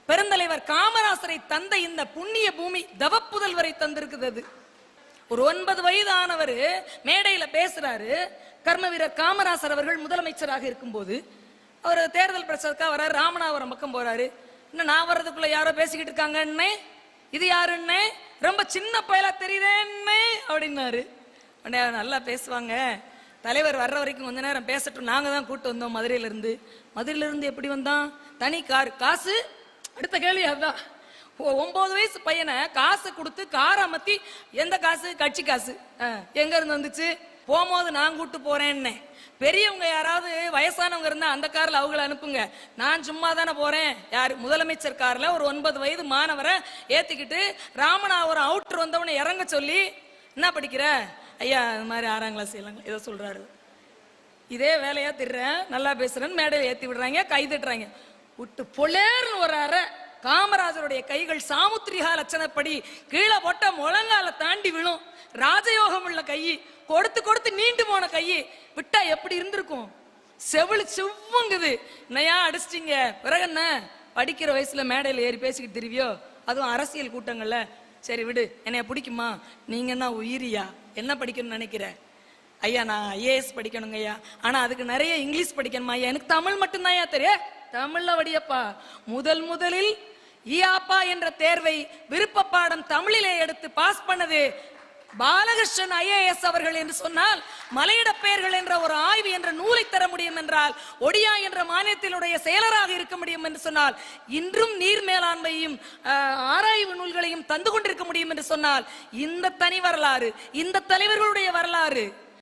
பெருந்தலைவர் காமராசரை தந்த இந்த புண்ணிய பூமி தவப்புதல்வரை தந்திருக்கிறது. ஒரு 9 வயதானவர் மேடையில பேசுறாரு. கர்ம வீரர் காமராசர் அவர்கள் முதலமைச்சராக இருக்கும்போது அவர் தேர்தல் பிரச்சாரத்துக்காக வர்றாரு. ராமநாதபுரம் பக்கம் போறாரு. இன்னும் நான் வர்றதுக்குள்ள யாரோ பேசிக்கிட்டு இருக்காங்கன்னு, இது யாருன்னு ரொம்ப சின்ன பயலா தெரியுதேன்னு அப்படின்னாரு. நல்லா பேசுவாங்க, தலைவர் வர்ற வரைக்கும் கொஞ்ச நேரம் பேசட்டும், நாங்க தான் கூட்டு வந்தோம் மதுரையில இருந்து எப்படி வந்தான்? தனி கார், காசு. அடுத்த கேள்வி அதுதான். 9 வயசு பையனை காசு கொடுத்து கார் அமர்த்தி, எந்த காசு? கட்சி காசு. எங்க இருந்து வந்துச்சு? போகும்போது நான் கூட்டு போறேன்னு. பெரியவங்க யாராவது வயசானவங்க இருந்தா அந்த கார்ல அவங்கள அனுப்புங்க, நான் சும்மா தானே போறேன். யாரு? முதலமைச்சர் கார்ல ஒரு 9 வயது மாணவரை ஏத்திக்கிட்டு ராமநாதபுரம் அவுட்டர் வந்தவனை இறங்க சொல்லி, என்ன படிக்கிற? ஐயா இது மாதிரி 6ஆம் கிளாஸ் ஏதோ சொல்றாரு. இதே வேலையா திடுறேன், நல்லா பேசுறேன்னு மேடையில் ஏத்தி விடுறாங்க, கைதட்டுறாங்க. விட்டு பொலேர்னு ஒரு அறை. காமராஜருடைய கைகள் சாமுத்திரிகா லட்சணப்படி கீழே போட்ட முழங்கால தாண்டி விழும். ராஜயோகம் உள்ள கை, கொடுத்து கொடுத்து நீண்டு போன கை. விட்டா எப்படி இருந்திருக்கும்? செவிழு செவ்வுங்குது. என்னையா அடிச்சிட்டீங்க? பிறகு என்ன? படிக்கிற வயசுல மேடையில் ஏறி பேசிக்கிட்டு திருவியோ, அதுவும் அரசியல் கூட்டங்கள்ல. சரி விடு, என்னைய பிடிக்குமா? நீங்க என்ன உயிரியா? என்ன படிக்கணும்னு நினைக்கிற? ஐயா நான் ஐஏஎஸ் படிக்கணுங்க ஐயா, ஆனா அதுக்கு நிறைய இங்கிலீஷ் படிக்கணுமா ஐயா? எனக்கு தமிழ் மட்டும்தான் தெரியும். தமிழ்ல வடியப்பா. முதலில் ஈயாப்பா என்ற தேர்வை விருப்ப பாடம் தமிழிலே எடுத்து பாஸ் பண்ணது பாலகிருஷ்ணன் ஐஏஎஸ் அவர்கள் என்று சொன்னால், மலையிட பெயர்கள் என்ற ஒரு ஆய்வு என்ற நூலை தர முடியும் என்றால், ஒடியா என்ற மாநிலத்தினுடைய செயலராக இருக்க முடியும் என்று சொன்னால், இன்றும் நீர் மேலாண்மையும் ஆராய்வு நூல்களையும் தந்து கொண்டிருக்க முடியும் என்று சொன்னால், இந்த தனி வரலாறு, இந்த தலைவர்களுடைய வரலாறு